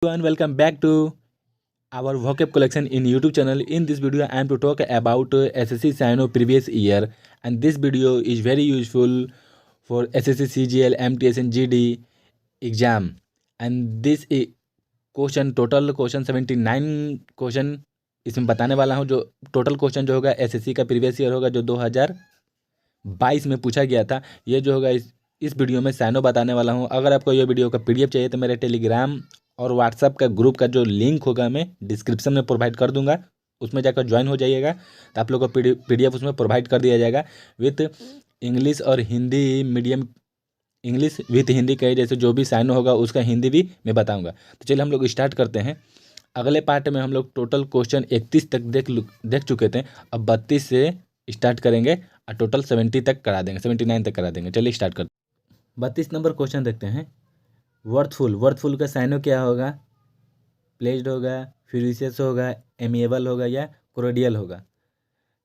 And welcome back to our vocab collection in YouTube channel. In this video I am to talk about SSC Sino previous year, and this video is very useful for SSC CGL MTS and GD exam. And this question total question 79 question इसमें बताने वाला हूँ। जो total question जो होगा SSC का previous year होगा, जो 2022 में पूछा गया था। ये जो होगा इस वीडियो में साइनो बताने वाला हूँ। अगर आपको ये वीडियो का पीडीएफ चाहिए तो मेरे टेलीग्राम और व्हाट्सएप का ग्रुप का जो लिंक होगा मैं डिस्क्रिप्शन में प्रोवाइड कर दूंगा, उसमें जाकर ज्वाइन हो जाइएगा। तो आप लोगों को पीडीएफ उसमें प्रोवाइड कर दिया जाएगा विथ इंग्लिश और Hindi medium, English with Hindi का जैसे जो भी साइनो होगा उसका हिंदी भी मैं बताऊंगा। तो चलिए हम लोग स्टार्ट करते हैं। अगले पार्ट में हम लोग टोटल क्वेश्चन 31 तक देख चुके थे। अब 32 से स्टार्ट करेंगे और टोटल 70 तक करा देंगे, 79 तक करा देंगे। चलिए स्टार्ट करते हैं। 32 नंबर क्वेश्चन देखते हैं। वर्थफुल का साइनो क्या होगा? प्लेज्ड होगा, फ्यूरिशियस होगा, एमिएबल होगा या कोरोडियल होगा।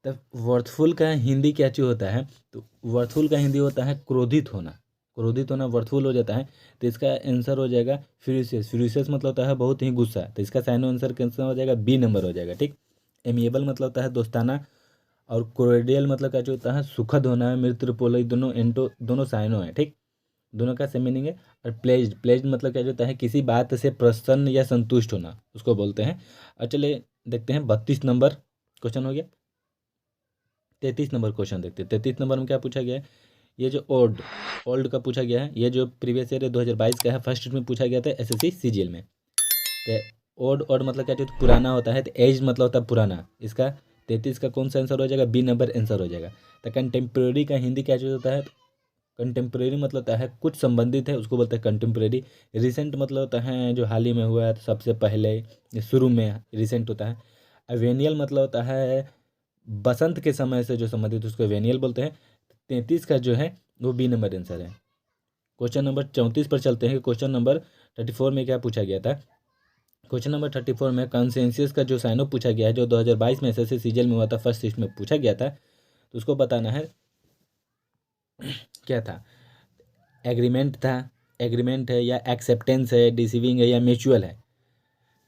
तब वर्थफुल का हिंदी क्या चीज़ होता है? तो वर्थफुल का हिंदी होता है क्रोधित होना। क्रोधित होना वर्थफुल हो जाता है। तो इसका आंसर हो जाएगा फ्यूरिशियस मतलब होता है बहुत ही गुस्सा। तो इसका साइनो आंसर कैंसर हो जाएगा, बी नंबर हो जाएगा। ठीक। एमिएबल मतलब होता है दोस्ताना, और कोरोडियल मतलब क्या होता है सुखद होना है, मृत्युपोल, दोनों साइनो है। ठीक, दोनों का सेम मीनिंग है। और प्लेज्ड मतलब क्या होता है किसी बात से प्रसन्न या संतुष्ट होना, उसको बोलते हैं। और चलिए देखते हैं 32 नंबर क्वेश्चन हो गया। 33 नंबर क्वेश्चन देखते हैं। 33 नंबर में क्या पूछा गया है? ये जो ओल्ड का पूछा गया है, ये जो प्रीवियस ईयर 2022 का है, फर्स्ट में पूछा गया था एसएससी सीजीएल में। तो ओल्ड मतलब क्या होता है पुराना होता है। तो एज मतलब होता है पुराना। इसका 33 का कौन सा आंसर हो जाएगा? बी नंबर आंसर हो जाएगा। तो कंटेम्प्रेरी का हिंदी क्या चीज़ होता है? कंटेम्प्रेरी मतलब होता है कुछ संबंधित है, उसको बोलते हैं कंटेम्प्रेरी। रिसेंट मतलब होता है जो हाल ही में हुआ है, सबसे पहले शुरू में रिसेंट होता है। वेनियल मतलब होता है बसंत के समय से जो संबंधित, उसको वेनियल बोलते हैं। 33 का जो है वो बी नंबर आंसर है। क्वेश्चन नंबर 34 पर चलते हैं। क्वेश्चन नंबर 34 में क्या पूछा गया था? क्वेश्चन नंबर 34 में कॉन्सेंसियस का जो साइनो पूछा गया है, जो 2022 में एसएससी सीजीएल में हुआ था, फर्स्ट शिफ्ट में पूछा गया था। तो उसको बताना है क्या था। एग्रीमेंट है या एक्सेप्टेंस है, डिसीविंग है या म्यूचुअल है।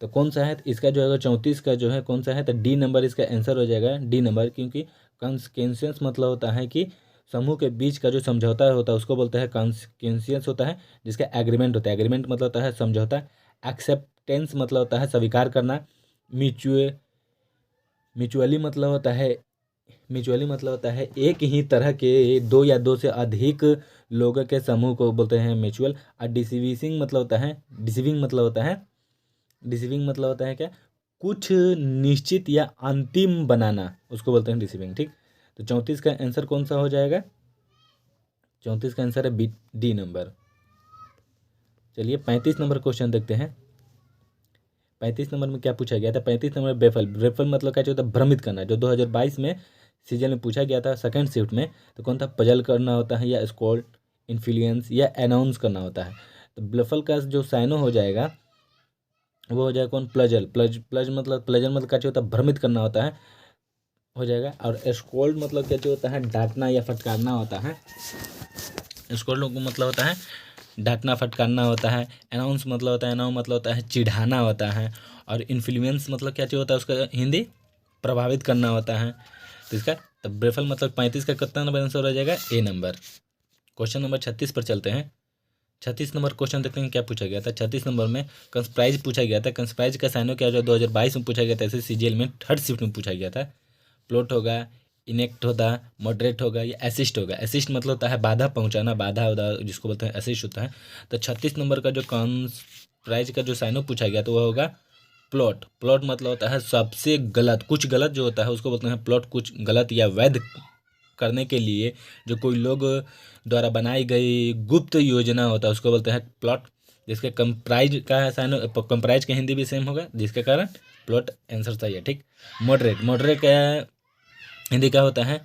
तो कौन सा है? इसका जो है 34 का जो है कौन सा है? तो डी नंबर इसका आंसर हो जाएगा, डी नंबर। क्योंकि कॉन्सेंसस मतलब होता है कि समूह के बीच का जो समझौता होता है उसको बोलते हैं कॉन्सेंसस होता है, जिसका एग्रीमेंट होता है। एग्रीमेंट मतलब होता है समझौता। एक्सेप्टेंस मतलब होता है स्वीकार करना। म्यूचुअली मतलब होता है एक ही तरह के दो या दो से अधिक लोगों के समूह को बोलते हैं म्यूचुअल। और डिसीविंग मतलब होता है क्या? कुछ निश्चित या अंतिम बनाना, उसको बोलते हैं डिसीविंग। ठीक। तो 34 का आंसर कौन सा हो जाएगा? 34 का आंसर है डी नंबर। चलिए 35 नंबर क्वेश्चन देखते हैं। 35 नंबर में क्या पूछा गया था? 35 नंबर ब्रेफल मतलब क्या होता है? भ्रमित करना, जो 2022 में सीजन में पूछा गया था सेकंड शिफ्ट में। तो कौन था? पजल करना होता है, या स्कॉल्ड, इन्फ्लुएंस या अनाउंस करना होता है। तो ब्लफल का जो साइनो हो जाएगा वो हो जाएगा कौन? प्लज मतलब क्या होता है? भ्रमित करना होता है, हो जाएगा। और स्कॉल्ड मतलब क्या होता है? डांटना या फटकारना होता है। स्कॉल्ड को मतलब होता है डांटना फटकारना होता है। अनाउंस मतलब होता है चिढ़ाना होता है। और इन्फ्लुएंस मतलब क्या चीज़ होता है? उसका हिंदी प्रभावित करना होता है। तो इसका तब ब्रेफल मतलब 35 का कितना नंबर आंसर हो जाएगा? ए नंबर। क्वेश्चन नंबर 36 पर चलते हैं। 36 नंबर क्वेश्चन देखते हैं क्या पूछा गया था। 36 नंबर में कंस्प्राइज पूछा गया था। कंस्प्राइज का साइनो क्या, जो 2022 में पूछा गया था, ऐसे सीजीएल में थर्ड शिफ्ट में पूछा गया था। प्लॉट होगा, इनेक्ट होता, मॉडरेट होगा या असिस्ट होगा। असिस्ट मतलब होता है बाधा पहुंचाना, बाधा जिसको बोलते हैं असिस्ट होता है। तो 36 नंबर का जो कंस्प्राइज का जो साइनो पूछा गया तो वह होगा प्लॉट मतलब होता है सबसे गलत, कुछ गलत जो होता है उसको बोलते हैं प्लॉट। कुछ गलत या वैध करने के लिए जो कोई लोग द्वारा बनाई गई गुप्त योजना होता है उसको बोलते हैं प्लॉट। जिसके कंप्राइज का है साइनो, कंप्राइज का हिंदी भी सेम होगा, जिसके कारण प्लॉट आंसर सही है। ठीक। मॉडरेट का हिंदी क्या होता है?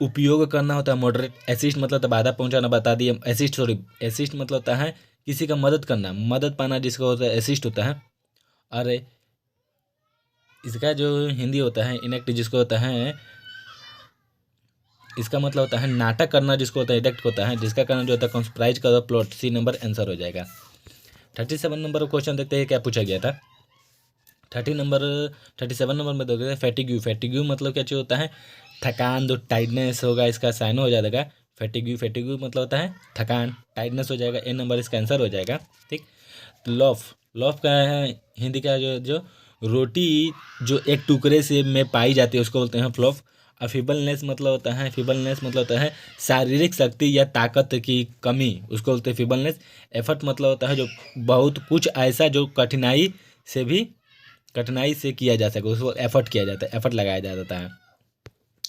उपयोग करना होता है मॉडरेट। असिस्ट मतलब तो बाधा पहुंचाना, बता दिए। असिस्ट मतलब होता है किसी का मदद करना, मदद पाना, जिसका होता है असिस्ट होता है। और इसका जो हिंदी होता है इनेक्ट, जिसको होता है, इसका मतलब होता है नाटक करना, जिसको होता है इडेक्ट होता है। जिसका कारण जो होता है कंस्प्राइज का प्लॉट, सी नंबर आंसर हो जाएगा। 37 नंबर क्वेश्चन देखते हैं क्या पूछा गया था। 37 नंबर में देखते हैं फैटिग्यू। फैटिग्यू मतलब क्या चीज़ होता है, थकान, जो टाइटनेस होगा इसका साइन हो जाएगा फैटिग्यू। फैटिग्यू मतलब होता है थकान, टाइटनेस हो जाएगा, ए नंबर इसका आंसर हो जाएगा। ठीक। तो लॉफ, लॉफ का है हिंदी का जो जो रोटी जो एक टुकड़े से में पाई जाती है उसको बोलते हैं फ्लॉफ। और फीबलनेस मतलब होता है, फीबलनेस मतलब होता है शारीरिक शक्ति या ताकत की कमी, उसको बोलते हैं फीबलनेस। एफर्ट मतलब होता है जो बहुत कुछ ऐसा जो कठिनाई से किया जा सके, उसको एफर्ट किया जाता है, एफर्ट लगाया जाता है।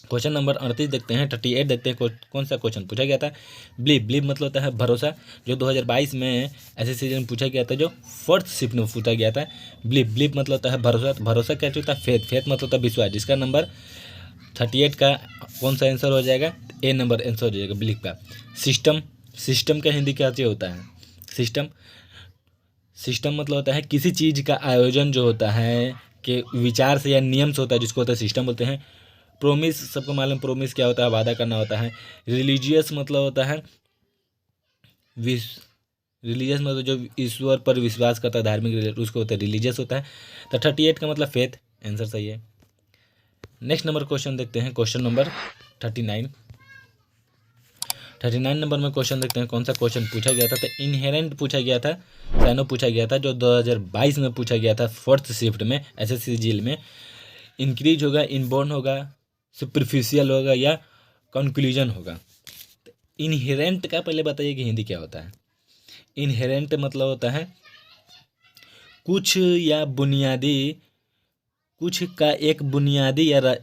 क्वेश्चन नंबर 38 देखते हैं, 38 देखते हैं कौन सा क्वेश्चन पूछा गया था। बिलीव, बिलीव मतलब होता है भरोसा, जो 2022 में ऐसे सीजन में पूछा गया था, जो फोर्थ शिफ्ट में पूछा गया था। बिलीव, बिलीव मतलब होता है भरोसा, भरोसा क्या होता है, फेथ, फेथ मतलब होता है विश्वास, जिसका नंबर 38 का कौन सा आंसर हो जाएगा, ए नंबर आंसर हो जाएगा बिलीव का। सिस्टम, सिस्टम का हिंदी क्या होता है, सिस्टम, सिस्टम मतलब होता है किसी चीज़ का आयोजन जो होता है कि विचार से या नियम से होता है, जिसको होता है सिस्टम बोलते हैं। प्रोमिस, सबको मालूम प्रोमिस क्या होता है, वादा करना होता है। रिलीजियस मतलब होता है रिलीजियस मतलब जो ईश्वर पर विश्वास करता है, धार्मिक, उसको होता है रिलीजियस होता है। तो 38 का मतलब फेथ, आंसर सही है। नेक्स्ट नंबर क्वेश्चन देखते हैं, क्वेश्चन नंबर 39। 39 नंबर में क्वेश्चन देखते हैं कौन सा क्वेश्चन पूछा गया था। तो इनहेरेंट पूछा गया था, साइनो पूछा गया था, जो 2022 में पूछा गया था फोर्थ शिफ्ट में एसएससी जीएल में। इंक्रीज होगा, इनबोर्न होगा, सुपरफिशियल होगा या कंक्लूजन होगा। इनहेरेंट का पहले बताइए कि हिंदी क्या होता है। इनहेरेंट मतलब होता है कुछ या बुनियादी, कुछ का एक बुनियादी या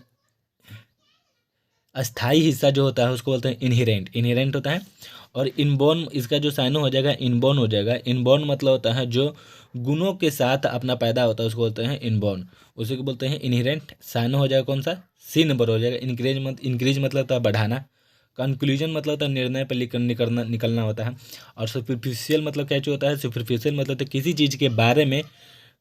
अस्थाई हिस्सा जो होता है उसको बोलते हैं इनहेरेंट, इनहेरेंट होता है। और इनबोर्न, इसका जो साइनो हो जाएगा इनबोर्न हो जाएगा। इनबोर्न मतलब होता है जो गुणों के साथ अपना पैदा होता है उसको बोलते हैं इनबोर्न, उसी को बोलते हैं इनहेरेंट। साइनो हो जाएगा कौन सा, सी नंबर हो जाएगा। इंक्रीज मतलब होता है बढ़ाना। कंक्लूजन मतलब होता है निर्णय पर निकलना होता है। और सुपरफिशियल मतलब क्या होता है, सुपरफिशियल मतलब होता है किसी चीज़ के बारे में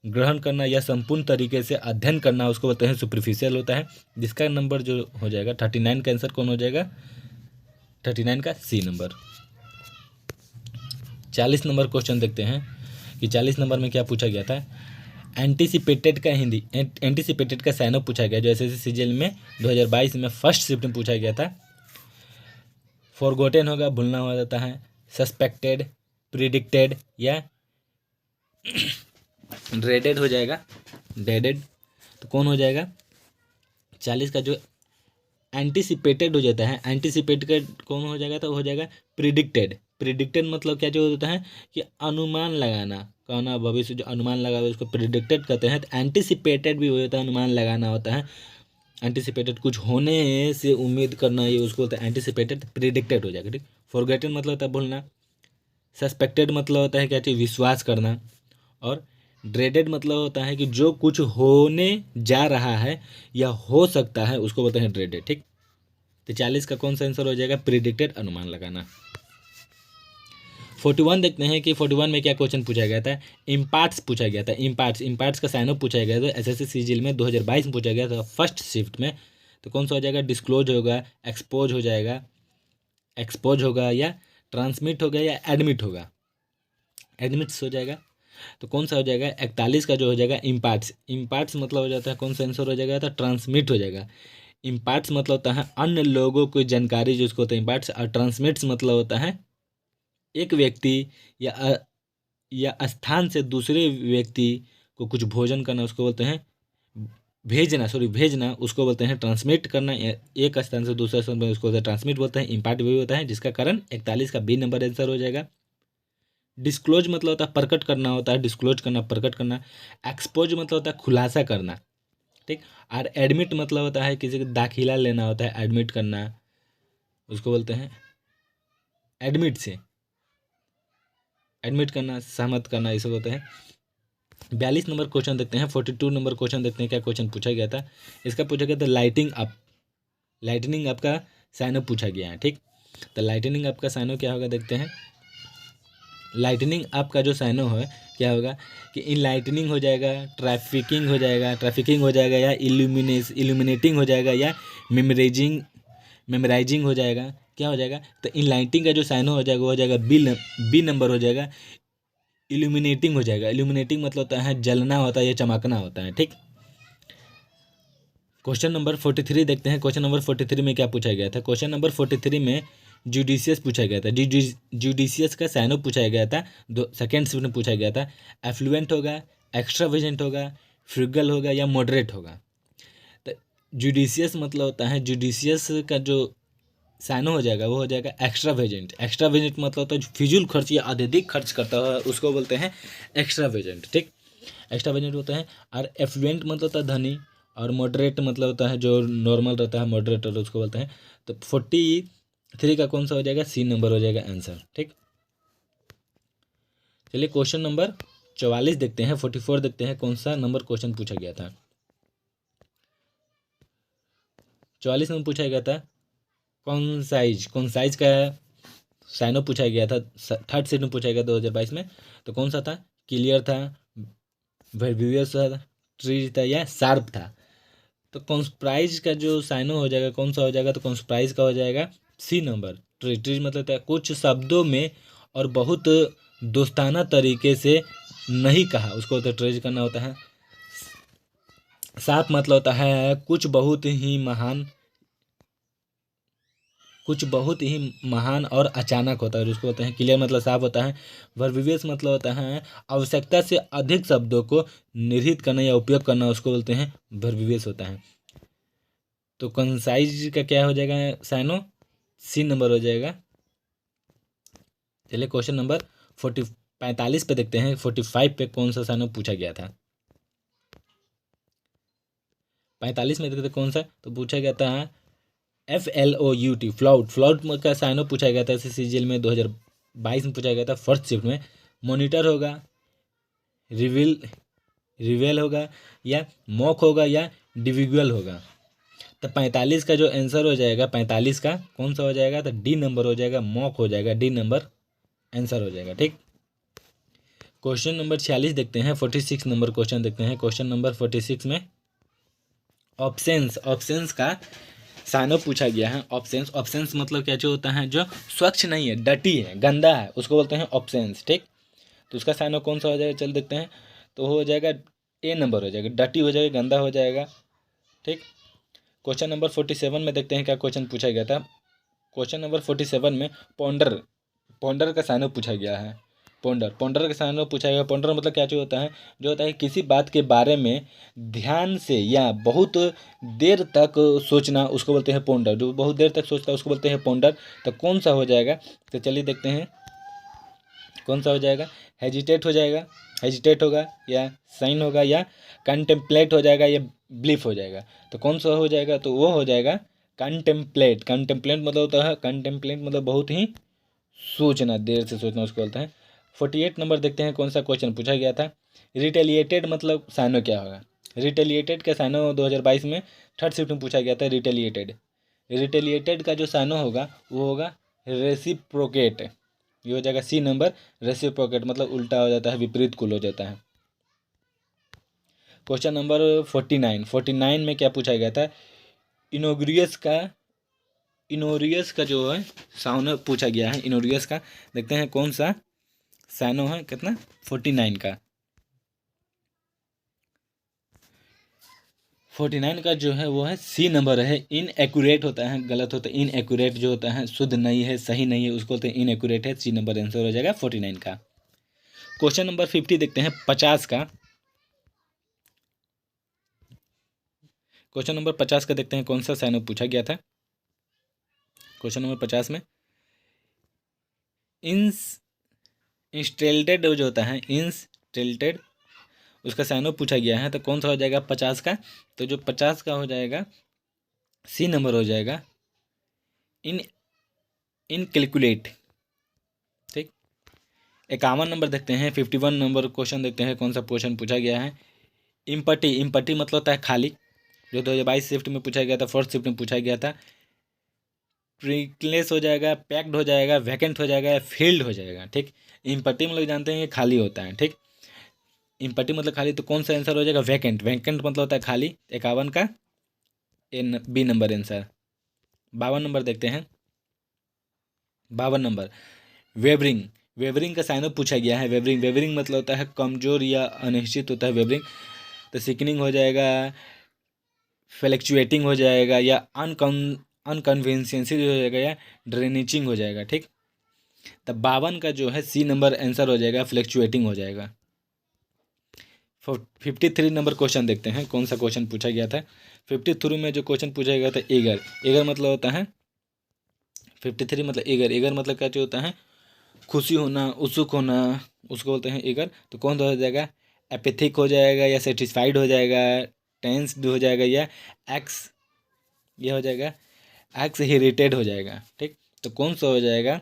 ग्रहण करना या संपूर्ण तरीके से अध्ययन करना, उसको बोलते हैं सुपरफिशियल होता है। जिसका नंबर जो हो जाएगा 39 का आंसर कौन हो जाएगा, 39 का सी नंबर। 40 नंबर क्वेश्चन देखते हैं कि 40 नंबर में क्या पूछा गया था। एंटीसिपेटेड का हिंदी, एंटीसिपेटेड का साइनो पूछा गया, जो एसएससी सीजीएल में 2022 में फर्स्ट शिफ्ट में पूछा गया था। फॉरगोटेन होगा, भूलना हो जाता है। सस्पेक्टेड, प्रिडिक्टेड या ड्रेडेड हो जाएगा, ड्रेडेड। तो कौन हो जाएगा 40 का, जो एंटीसिपेटेड हो जाता है, एंटीसिपेटेड कौन हो जाएगा, तो हो जाएगा प्रिडिक्टेड। प्रिडिक्टेड मतलब क्या जो होता है कि अनुमान लगाना, कहना भविष्य, जो अनुमान लगा उसको प्रिडिक्टेड कहते हैं। तो एंटीसिपेटेड भी हो जाता है, अनुमान लगाना होता है। एंटीसिपेटेड कुछ होने से उम्मीद करना, ये उसको होता है एंटीसिपेटेड। प्रिडिक्टेड हो जाएगा, ठीक। फॉरगेटेन मतलब होता है भूलना। सस्पेक्टेड मतलब होता है क्या चीज़, विश्वास करना। और ड्रेडेड मतलब होता है कि जो कुछ होने जा रहा है या हो सकता है उसको बोलते हैं ड्रेडेड, ठीक। तो 40 का कौन सा आंसर हो जाएगा, प्रिडिक्टेड, अनुमान लगाना। 41 देखते हैं कि 41 में क्या क्वेश्चन पूछा गया था। इम्पार्ट्स पूछा गया था, इम्पार्ट्स, इम्पार्ट्स का साइनो पूछा गया था एसएससी सीजीएल में 2022 में पूछा गया था फर्स्ट शिफ्ट में। तो कौन सा हो जाएगा, डिस्क्लोज होगा, एक्सपोज हो जाएगा, एक्सपोज होगा या ट्रांसमिट होगा या एडमिट होगा, एडमिट्स हो जाएगा। तो कौन सा हो जाएगा 41 का जो हो जाएगा इम्पार्ट्स। इम्पार्ट्स मतलब हो जाता है कौन सा आंसर हो जाएगा, तो ट्रांसमिट हो जाएगा। इम्पार्ट्स मतलब होता है अन्य लोगों को जानकारी, जो उसको होता है इम्पार्ट्स। और ट्रांसमिट्स मतलब होता है एक व्यक्ति या स्थान से दूसरे व्यक्ति को कुछ भोजन करना, उसको बोलते हैं भेजना, भेजना, उसको बोलते हैं ट्रांसमिट करना। एक स्थान से दूसरे स्थान पर उसको बोलते हैं ट्रांसमिट बोलते हैं। इम्पार्ट भी होता है, जिसका कारण 41 का बी नंबर आंसर हो जाएगा। डिस्क्लोज मतलब होता है प्रकट करना होता है, डिस्क्लोज करना, प्रकट करना। एक्सपोज मतलब होता है खुलासा करना, ठीक। और एडमिट मतलब होता है किसी को दाखिला लेना होता है, एडमिट करना, उसको बोलते हैं एडमिट से, एडमिट करना, सहमत करना, इसे बोलते हैं। 42 नंबर क्वेश्चन देखते हैं, 42 नंबर क्वेश्चन देखते हैं क्या क्वेश्चन पूछा गया था। इसका पूछा गया था लाइटिंग अप, लाइटनिंग अप का साइनो पूछा गया है, ठीक। तो लाइटनिंग अप का साइनो क्या होगा देखते हैं। लाइटनिंग अप का जो साइनो है क्या होगा कि इनलाइटनिंग हो जाएगा, ट्रैफिकिंग हो जाएगा, ट्रैफिकिंग हो जाएगा या इल्यूमिनेटिंग हो जाएगा या मेमोराइजिंग हो जाएगा, क्या हो जाएगा। तो इनलाइटिंग का जो साइनो हो जाएगा वो हो जाएगा बी नंबर हो जाएगा। इल्यूमिनेटिंग हो जाएगा। इल्यूमिनेटिंग मतलब होता है जलना होता है या चमकना होता है, ठीक। क्वेश्चन नंबर 43 देखते हैं। क्वेश्चन नंबर 43 में क्या पूछा गया था? क्वेश्चन नंबर 43 में जुडिशियस पूछा गया था। जुडिशियस का साइनो पूछा गया था, दो सेकेंड शिफ्ट में पूछा गया था। एफ्लुएंट होगा, एक्स्ट्रावेजेंट होगा, फ्रिगल होगा या मॉडरेट होगा। तो जुडिशियस मतलब होता है, जुडिशियस का जो साइनो हो जाएगा वो हो जाएगा एक्स्ट्रावेजेंट। एक्स्ट्रावेजेंट मतलब होता है जो फिजूल खर्च या अत्यधिक खर्च करता है, उसको बोलते हैं एक्स्ट्रावेजेंट, ठीक। एक्स्ट्रावेजेंट होता है। और एफ्लुएंट मतलब होता है धनी, और मॉडरेट मतलब होता है जो नॉर्मल रहता है, मॉडरेट और उसको बोलते हैं। तो 43 का कौन सा हो जाएगा? सी नंबर हो जाएगा आंसर, ठीक। चलिए क्वेश्चन नंबर 44 देखते हैं। 44 देखते हैं कौन सा नंबर क्वेश्चन पूछा गया था। 44 में पूछा गया था कौन साइज का साइनो पूछा गया था। थर्ड सेट में पूछा गया 2022 में। तो कौन सा था? क्लियर था, वर्बियस था, ट्री था या शार्प था। तो कॉन्सप्राइज का जो साइनो हो जाएगा कौन सा हो जाएगा? तो कॉन्सप्राइज का हो जाएगा सी नंबर, ट्री। ट्री मतलब होता है कुछ शब्दों में और बहुत दोस्ताना तरीके से नहीं कहा, उसको होता है ट्रेज करना होता है। शार्प मतलब होता है कुछ बहुत ही महान और अचानक होता है, उसको बोलते हैं क्लियर मतलब साफ होता है। वर्बियस मतलब होता है आवश्यकता से अधिक शब्दों को निर्हित करना या उपयोग करना, उसको बोलते हैं वर्बियस होता है। तो कंसाइज का क्या हो जाएगा साइनो? सी नंबर हो जाएगा। चलिए क्वेश्चन नंबर 45 पे देखते हैं। 45 पे कौन सा साइनो पूछा गया था? 45 में देखते हैं कौन सा, तो पूछा गया था FLOUT, फ्लाउट। फ्लाउट का साइनो पूछा गया था CGL में 2022 में पूछा गया था फर्स्ट शिफ्ट में। मॉनिटर होगा, रिविल रिवेल होगा या मॉक होगा या डिविजुअल होगा। तो 45 का जो आंसर हो जाएगा, 45 का कौन सा हो जाएगा? तो डी नंबर हो जाएगा, मॉक हो जाएगा, डी नंबर आंसर हो जाएगा, ठीक। क्वेश्चन नंबर 46 देखते हैं। 46 नंबर क्वेश्चन देखते हैं। क्वेश्चन नंबर 46 में ऑप्शंस का साइनो पूछा गया है। ऑप्शंस मतलब क्या जो होता है जो स्वच्छ नहीं है, डटी है, गंदा है, उसको बोलते हैं ऑप्शंस, ठीक। तो उसका साइनो कौन सा हो जाएगा? चल देखते हैं। तो हो जाएगा ए नंबर हो जाएगा, डटी हो जाएगा, गंदा हो जाएगा, ठीक। क्वेश्चन नंबर 47 में देखते हैं क्या क्वेश्चन पूछा गया था। क्वेश्चन नंबर 47 में पोंडर का साइनो पूछा गया है। पोंडर का साइनो पूछा गया। पोंडर मतलब क्या जो होता है, किसी बात के बारे में ध्यान से या बहुत देर तक सोचना, उसको बोलते हैं पोंडर। जो बहुत देर तक सोचता है उसको बोलते हैं पोंडर। तो कौन सा हो जाएगा? तो चलिए देखते हैं कौन सा हो जाएगा। हेजिटेट होगा या साइन होगा या कंटेम्पलेट हो जाएगा या ब्लीफ हो जाएगा। तो कौन सा हो जाएगा? तो वो हो जाएगा कंटेम्पलेट। कंटेम्पलेट मतलब होता है, कंटेम्पलेट मतलब बहुत ही सोचना, देर से सोचना, उसको बोलते हैं। 48 नंबर देखते हैं कौन सा क्वेश्चन पूछा गया था। रिटेलिएटेड मतलब साइनो क्या होगा? रिटेलिएटेड का साइनो 2022 में थर्ड शिफ्ट में पूछा गया था। रिटेलिएटेड का जो साइनो होगा वो होगा रेसिप्रोकेट। ये हो जाएगा सी नंबर, रेसिप्रोकेट मतलब उल्टा हो जाता है, विपरीत कुल हो जाता है। क्वेश्चन नंबर 49 में क्या पूछा गया था? इनोरियस का जो है साइनो पूछा गया है। इनोरियस का देखते हैं कौन सा साइनो है, कितना 49 का। 49 का जो है वो है सी नंबर है। इनएक्यूरेट होता है, गलत होता है। इनएक्यूरेट जो होता है शुद्ध नहीं है, सही नहीं है, उसको बोलते हैं इनएक्यूरेट है। सी नंबर आंसर हो जाएगा 49 का। क्वेश्चन नंबर 50 देखते हैं 50 का। क्वेश्चन नंबर 50 का देखते हैं कौन सा साइनो पूछा गया था। क्वेश्चन नंबर 50 में इंस्टेल्टेड जो होता है, इंस्टेल्टेड उसका साइनो पूछा गया है। तो कौन सा हो जाएगा 50 का? तो जो 50 का हो जाएगा सी नंबर हो जाएगा, इन इनकैलकुलेट, ठीक। 51 नंबर देखते हैं। 51 नंबर क्वेश्चन देखते हैं कौन सा क्वेश्चन पूछा गया है। इम्पटी मतलब होता है खाली, जो 2022 शिफ्ट में पूछा गया था, फर्स्ट शिफ्ट में पूछा गया था। ट्रिकलेस हो जाएगा, पैक्ड हो जाएगा, वैकेंट हो जाएगा या फील्ड हो जाएगा, ठीक। इम्पटी मतलब जानते हैं ये खाली होता है, ठीक। इम्पटी मतलब खाली, तो कौन सा आंसर हो जाएगा? वैकेंट। वैकेंट मतलब होता है खाली। 51 का बी नंबर आंसर। 52 नंबर देखते हैं। 52 नंबर वेवरिंग वेवरिंग का साइन ऑफ पूछा गया है। वेवरिंग, वेवरिंग मतलब होता है कमजोर या अनिश्चित होता है वेवरिंग। तो सिकनिंग हो जाएगा, फ्लैक्चुएटिंग हो जाएगा, या अनकन्वेंशनल हो जाएगा, या ड्रेनिचिंग हो जाएगा। ठीक, तब 52 का जो है सी नंबर आंसर हो जाएगा, फ्लैक्चुएटिंग हो जाएगा। 53 नंबर क्वेश्चन देखते हैं कौन सा क्वेश्चन पूछा गया था। 53 में जो क्वेश्चन पूछा गया था, एगर। एगर मतलब होता है 53 मतलब एगर। एगर मतलब क्या जो होता है खुशी होना, उत्सुक होना, उसको बोलते हैं एगर। तो कौन सा हो जाएगा, एपेथिक हो जाएगा, या सेटिस्फाइड हो जाएगा, टेंस्ड हो जाएगा, या एक्स, ये हो जाएगा एक्स हेरिटेड हो जाएगा। ठीक, तो कौन सा हो जाएगा,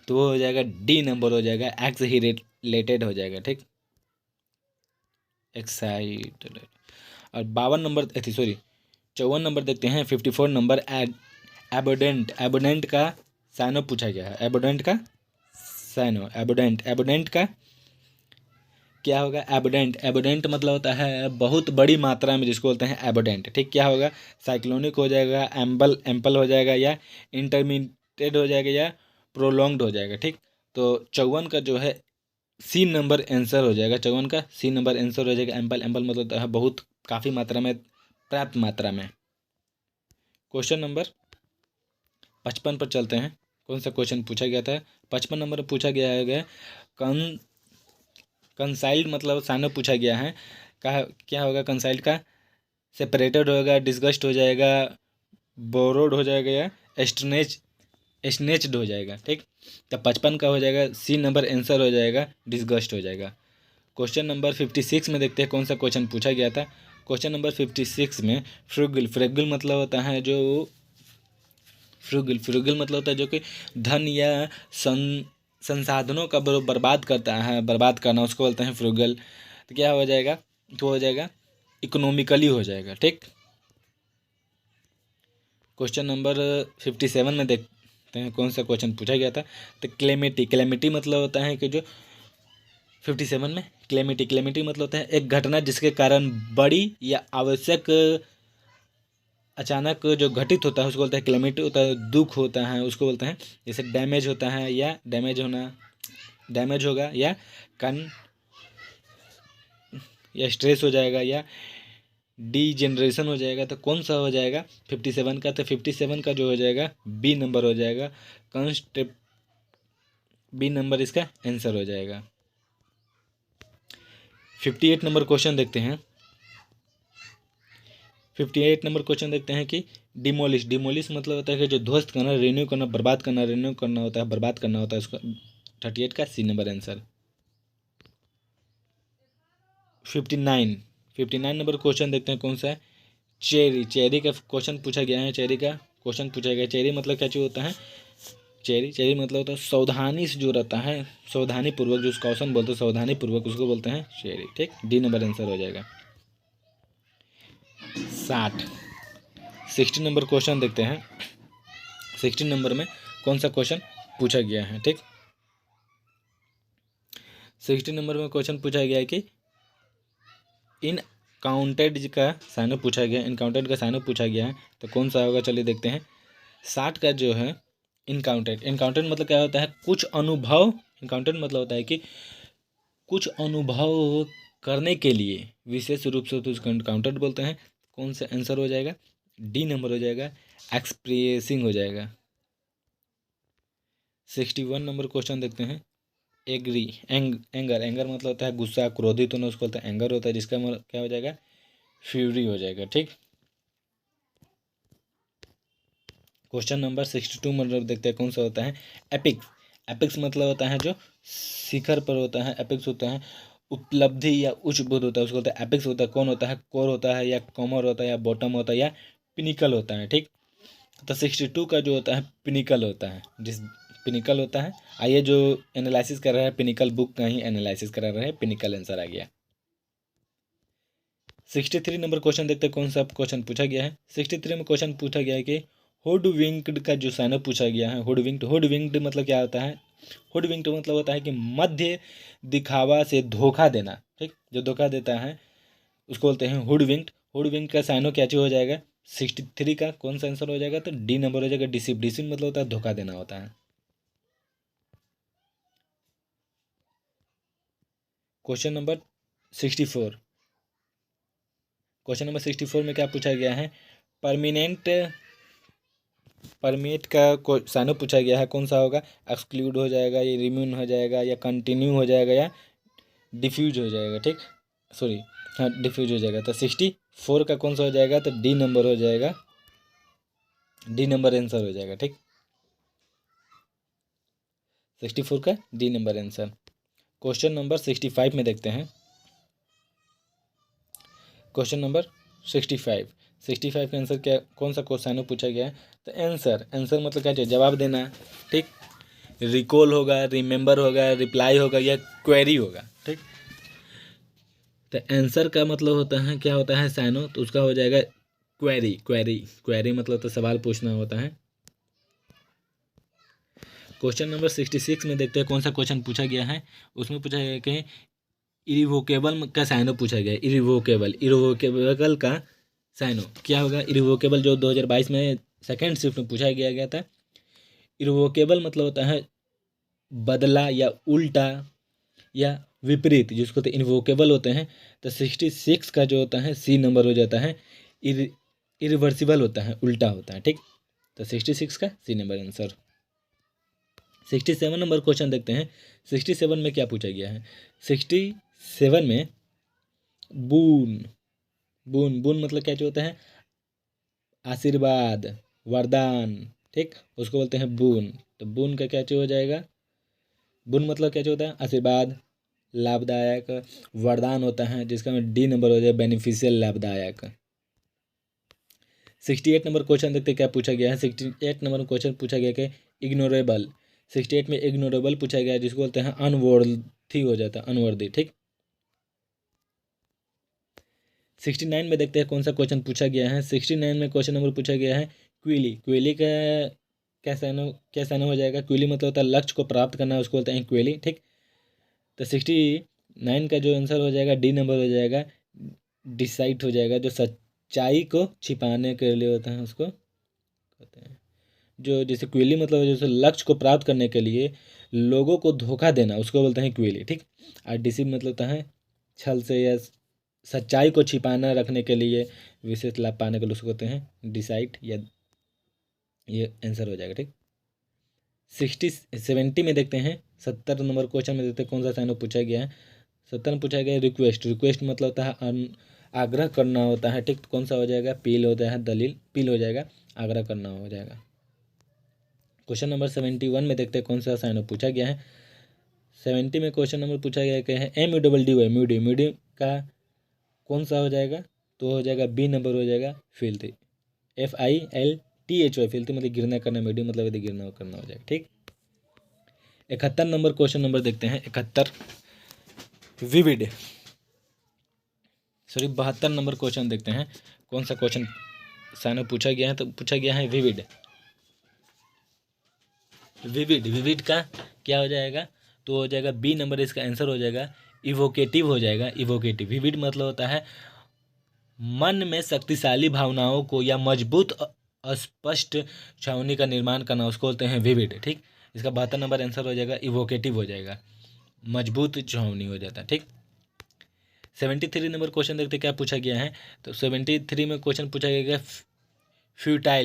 तो वो हो जाएगा डी नंबर हो जाएगा, एक्स हेरिटेड हो जाएगा। ठीक, एक्साइटेड। और 52 नंबर, सॉरी 54 नंबर देखते हैं। 54 नंबर एबोडेंट। एबोडेंट का साइनो पूछा गया है। एबोडेंट का साइनो, एबोडेंट, एबोडेंट का क्या होगा, एबोडेंट। एबोडेंट मतलब होता है बहुत बड़ी मात्रा में, जिसको बोलते हैं एबोडेंट। ठीक, क्या होगा, साइक्लोनिक हो जाएगा, एम्बल एम्पल हो जाएगा, या इंटरमीडिएट हो जाएगा, या प्रोलॉन्ग्ड हो जाएगा। ठीक, तो 54 का जो है सी नंबर आंसर हो जाएगा। 54 का सी नंबर आंसर हो जाएगा। एम्पल, एम्पल मतलब होता है बहुत, काफ़ी मात्रा में, पर्याप्त मात्रा में। क्वेश्चन नंबर 55 पर चलते हैं। कौन सा क्वेश्चन पूछा गया था, 55 नंबर पूछा गया है कन कंसाइल्ड मतलब साइनो पूछा गया है। कहा क्या होगा कंसाइल्ड का, सेपरेटेड होगा, डिस्गस्ट हो जाएगा, बोरोड हो जाएगा, या स्नेच्ड हो जाएगा। ठीक, तो 55 का हो जाएगा सी नंबर आंसर हो जाएगा, डिस्गस्ट हो जाएगा। क्वेश्चन नंबर 56 में देखते हैं कौन सा क्वेश्चन पूछा गया था। क्वेश्चन नंबर 56 में फ्रूगल। फ्रूगल मतलब होता है जो फ्रूगल, फ्रूगल मतलब होता है जो कि धन या संसाधनों का बर्बाद करता है, बर्बाद करना, उसको बोलते हैं फ्रूगल। तो क्या हो जाएगा, तो हो जाएगा इकोनॉमिकली हो जाएगा। ठीक, क्वेश्चन नंबर 57 में देखते हैं कौन सा क्वेश्चन पूछा गया था। तो क्लेमिटी। क्लेमिटी मतलब होता है कि जो 57 में क्लेमिटी, क्लेमिटी मतलब होता है एक घटना जिसके कारण बड़ी या आवश्यक अचानक जो घटित होता है उसको बोलते हैं क्लेमिटी होता है। दुख होता है उसको बोलते हैं, जैसे डैमेज होता है, या डैमेज होना, डैमेज होगा, या कन, या स्ट्रेस हो जाएगा, या डी जनरेशन हो जाएगा। तो कौन सा हो जाएगा 57 का, तो 57 का जो हो जाएगा बी नंबर हो जाएगा, कंस्टेप, बी नंबर इसका आंसर हो जाएगा। 58 नंबर क्वेश्चन देखते हैं। 58 नंबर क्वेश्चन देखते हैं कि डिमोलिश। डिमोलिश मतलब होता है कि जो ध्वस्त करना, रिन्यू करना, बर्बाद करना, रिन्यू करना होता है, बर्बाद करना होता है उसका। 38 का C number answer. 59 number question देखते हैं कौन सा है, चेरी। चेरी का क्वेश्चन पूछा गया है। चेरी का क्वेश्चन पूछा गया है। चेरी मतलब क्या चीज़ होता है, चेरी, चेरी मतलब होता है सावधानी से जो रहता है, सावधानी पूर्वक, जो क्वेश्चन बोलते हैं सावधानी पूर्वक, उसको बोलते हैं चेरी। ठीक, डी नंबर आंसर हो जाएगा। 60 नंबर क्वेश्चन देखते हैं। 60 नंबर में कौन सा क्वेश्चन पूछा गया है। ठीक, 60 नंबर में क्वेश्चन पूछा गया है कि इन काउंटेड का साइनो पूछा गया, इनकाउंटेड का साइनो पूछा गया है। तो कौन सा होगा, चलिए देखते हैं। 60 का जो है इनकाउंटेड। इनकाउंटेड मतलब क्या होता है, कुछ अनुभव। इनकाउंटेड मतलब होता है कि कुछ अनुभव करने के लिए विशेष रूप से तो उसको इनकाउंटेड बोलते हैं। कौन सा आंसर हो जाएगा, डी नंबर हो जाएगा, एक्सप्रेसिंग हो जाएगा। 61 नंबर क्वेश्चन देखते हैं। Agree, anger. एंगर मतलब होता है गुस्सा, क्रोधित होना, उसको बोलते हैं एंगर होता है, जिसका मतलब क्या हो जाएगा, फ्यूरी हो जाएगा। ठीक, क्वेश्चन नंबर 62 मतलब देखते हैं कौन सा होता है, एपिक्स। एपिक्स मतलब होता है जो शिखर पर होता है। एपिक्स होता है उपलब्धि या उच्च बोध होता है, उसको होता है एपिक्स होता है। कौन होता है, कोर होता है, या कॉमर होता है, या बॉटम होता है, या पिनिकल होता है। ठीक, तो 62 का जो होता है पिनिकल होता है, जिस पिनिकल होता है। आइए जो एनालिसिस कर रहा है पिनिकल बुक का ही एनालिसिस करा रहे हैं, पिनिकल आंसर आ गया। 63 नंबर क्वेश्चन देखते हैं कौन सा क्वेश्चन पूछा गया है। 63 में क्वेश्चन पूछा गया है कि हुडविंक्ड का जो साइनो पूछा गया है। हुडविंक्ड, हुडविंक्ड मतलब क्या होता है, हुडविंक्ड मतलब होता है कि मध्य दिखावा से धोखा देना। ठीक, जो धोखा देता है उसको बोलते हैं हुडविंक्ड। हुडविंक्ड का साइनो क्या चीज हो जाएगा, 63 का कौन सा आंसर हो जाएगा, तो डी नंबर हो जाएगा, डिसीव। डिसीव मतलब होता है धोखा देना होता है। Question number 64। क्वेश्चन नंबर 64 में क्या पूछा गया है, परमेट का साइनो पूछा गया है, कौन सा होगा, एक्सक्लूड हो जाएगा, या रिम्यून हो जाएगा, या कंटिन्यू हो जाएगा, या डिफ्यूज हो जाएगा। ठीक, सॉरी, हाँ डिफ्यूज हो जाएगा। तो 64 का कौन सा हो जाएगा, तो डी नंबर हो जाएगा, डी नंबर आंसर हो जाएगा। ठीक, 64 का D number answer. Question number 65 में देखते हैं। क्वेश्चन नंबर 65 का आंसर क्या, कौन सा क्वेश्चन पूछा गया है, तो आंसर मतलब क्या चाहिए, जवाब देना। ठीक, रिकॉल होगा, रिमेंबर होगा, रिप्लाई होगा, या क्वेरी होगा। ठीक, तो आंसर का मतलब होता है, क्या होता है साइनो, तो उसका हो जाएगा क्वेरी मतलब तो सवाल पूछना होता है। क्वेश्चन नंबर 66 में देखते हैं कौन सा क्वेश्चन पूछा गया है। उसमें पूछा गया कि इरिवोकेबल का साइनो पूछा गया है। इरिवोकेबल का साइनो क्या होगा, इरिवोकेबल जो 2022 में सेकेंड शिफ्ट में पूछा गया था। इरिवोकेबल मतलब होता है बदला या उल्टा या विपरीत, जिसको तो इनवोकेबल होते हैं। तो 66 का जो होता है सी नंबर हो जाता है, इरिवर्सिबल होता है, उल्टा होता है। ठीक, तो 66 का C number answer. 67 number question देखते हैं। 67 में क्या पूछा गया है, 67 में बून मतलब क्या जो होता है, आशीर्वाद, वरदान। ठीक, उसको बोलते हैं बून। तो बून का क्या हो जाएगा, बून मतलब क्या होता है, आशीर्वाद, लाभदायक, वरदान होता है, जिसका में डी नंबर हो जाए, बेनिफिशियल, लाभदायक। 68 नंबर क्वेश्चन देखते क्या पूछा गया है। 68 नंबर क्वेश्चन पूछा गया कि इग्नोरेबल, 68 में इग्नोरेबल पूछा गया है, जिसको बोलते हैं अनवर्थी हो जाता है, अनवर्दी। ठीक, 69 में देखते हैं कौन सा क्वेश्चन पूछा गया है। 69 में क्वेश्चन नंबर पूछा गया है क्विली का क्या साइनो हो जाएगा, क्विली मतलब होता है लक्ष्य को प्राप्त करना, उसको बोलते हैं क्विली। ठीक, तो 69 का जो आंसर हो जाएगा डी नंबर हो जाएगा, डिसाइड हो जाएगा, जो सच्चाई को छिपाने के लिए होता है, उसको कहते हैं जो, जैसे क्विली मतलब जैसे लक्ष्य को प्राप्त करने के लिए लोगों को धोखा देना, उसको बोलते हैं क्विली। ठीक, और डिसीव मतलब होता है छल से या सच्चाई को छिपाना रखने के लिए, विशेष लाभ पाने के लिए, उसको कहते हैं डिसाइड, या ये आंसर हो जाएगा। ठीक, 70 में देखते हैं। 70 नंबर क्वेश्चन में देखते हैं कौन सा साइन पूछा गया है। 70 में पूछा गया है रिक्वेस्ट मतलब होता है आग्रह करना होता है। ठीक, तो कौन सा हो जाएगा, पील होता है, दलील, पील हो जाएगा, आग्रह करना हो जाएगा। क्वेश्चन नंबर 71 में देखते हैं कौन सा साइन पूछा गया है। 70 में क्वेश्चन नंबर पूछा गया है MUDD म्यूडी का कौन सा हो जाएगा, तो हो जाएगा बी नंबर हो जाएगा, फिल्थी, FILTHY, फिल्थी मतलब गिरना करना, म्यूडी मतलब यदि गिरना करना हो जाएगा। ठीक, 71 नंबर क्वेश्चन नंबर देखते हैं। 71 विविड, सॉरी 72 नंबर क्वेश्चन देखते हैं कौन सा क्वेश्चन साइनो पूछा गया है। तो पूछा गया है विविड का क्या हो जाएगा, तो हो जाएगा बी नंबर, इसका आंसर हो जाएगा इवोकेटिव हो जाएगा। इवोकेटिव, विविड मतलब होता है मन में शक्तिशाली भावनाओं को या मजबूत अस्पष्ट छावनी का निर्माण करना, उसको बोलते हैं विविड। ठीक, इसका 72 नंबर आंसर हो जाएगा इवोकेटिव हो जाएगा, मजबूत छावनी हो जाता है। ठीक, 73 नंबर क्वेश्चन देखते क्या पूछा गया है। तो 73 में क्वेश्चन पूछा गया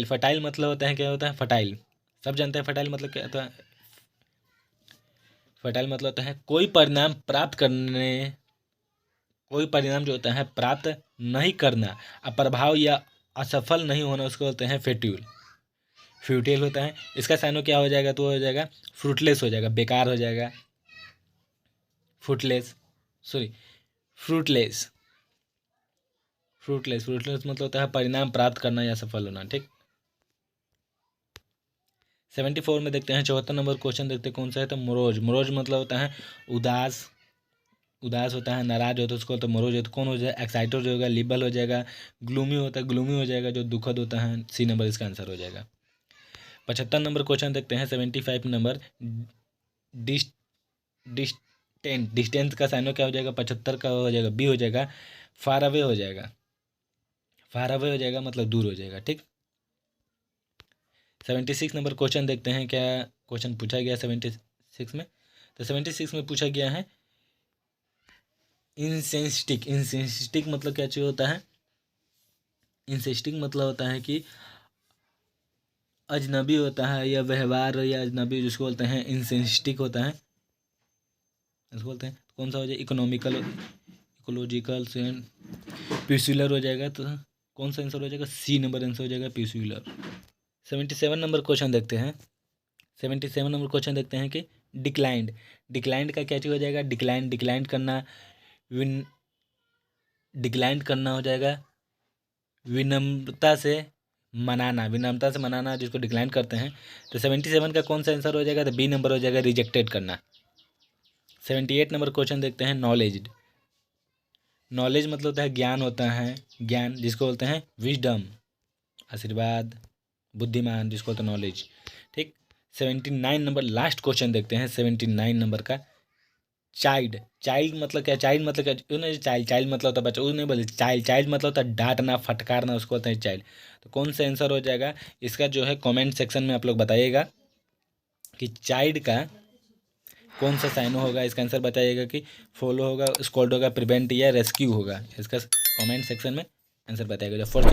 फटाइल मतलब होता है, क्या होता है फटाइल, सब जानते हैं फटाइल मतलब क्या होता है। फटाइल मतलब होता है कोई परिणाम जो होता है प्राप्त नहीं करना, अप्रभाव या असफल नहीं होना, उसको बोलते हैं फ्यूटिल होता है। इसका साइनो क्या हो जाएगा, तो हो जाएगा फ्रूटलेस हो जाएगा, बेकार हो जाएगा, फ्रूटलेस मतलब होता है परिणाम प्राप्त करना या सफल होना। ठीक, 74 में देखते हैं। 74 नंबर क्वेश्चन देखते हैं कौन सा है, तो मोरोज मतलब होता है उदास होता है, नाराज होता है, उसको तो मोरोज होता है। कौन हो जाएगा, एक्साइटेड होगा, लिबल हो जाएगा, ग्लूमी हो जाएगा, जो दुखद होता है, सी नंबर इसका आंसर हो जाएगा। 75 नंबर क्वेश्चन देखते हैं। 75 नंबर डिस्टेंस का साइनो क्या हो जाएगा, 75 का हो जाएगा बी हो जाएगा, फार अवे हो जाएगा, मतलब दूर हो जाएगा। ठीक, 76 नंबर क्वेश्चन देखते हैं क्या क्वेश्चन पूछा गया 76 में। तो 76 में पूछा गया है इंसेस्टिक मतलब क्या चीज़ होता है? इंसेस्टिक मतलब होता है कि अजनबी होता है या व्यवहार या अजनबी, जिसको बोलते हैं इंसेस्टिक होता है, इसको बोलते हैं। कौन सा हो जाए? इकोलॉजिकल से पीस्यूलर हो जाएगा, तो कौन सा आंसर हो जाएगा? सी नंबर आंसर हो जाएगा, पीस्यूलर। 77 नंबर क्वेश्चन देखते हैं। 77 नंबर क्वेश्चन देखते हैं कि डिक्लाइंड का क्या चीज़ हो जाएगा? डिक्लाइंड करना, विन डिक्लाइंड करना हो जाएगा विनम्रता से मनाना, जिसको डिक्लाइन करते हैं। तो 77 का कौन सा आंसर हो जाएगा? तो बी नंबर हो जाएगा, रिजेक्टेड करना। 78 नंबर क्वेश्चन देखते हैं। नॉलेज मतलब होता है ज्ञान होता है, ज्ञान जिसको बोलते हैं विजडम, आशीर्वाद, बुद्धिमान, जिसको बोलते हैं नॉलेज। ठीक। 79 नंबर लास्ट क्वेश्चन देखते हैं। 79 नंबर का चाइल्ड मतलब क्या? चाइल्ड मतलब क्या? नहीं, चाइल्ड मतलब होता है बच्चा, वो नहीं बोले। चाइल्ड मतलब होता है डांटना, फटकारना, उसको बोलते हैं चाइल्ड। तो कौन सा आंसर हो जाएगा इसका? जो है कमेंट सेक्शन में आप लोग बताइएगा कि चाइल्ड का कौन सा साइन होगा। इसका आंसर बताइएगा कि फॉलो होगा, स्कॉल्ड होगा, प्रिवेंट या रेस्क्यू होगा। इसका कमेंट सेक्शन में आंसर बताइएगा। जो फर्स्ट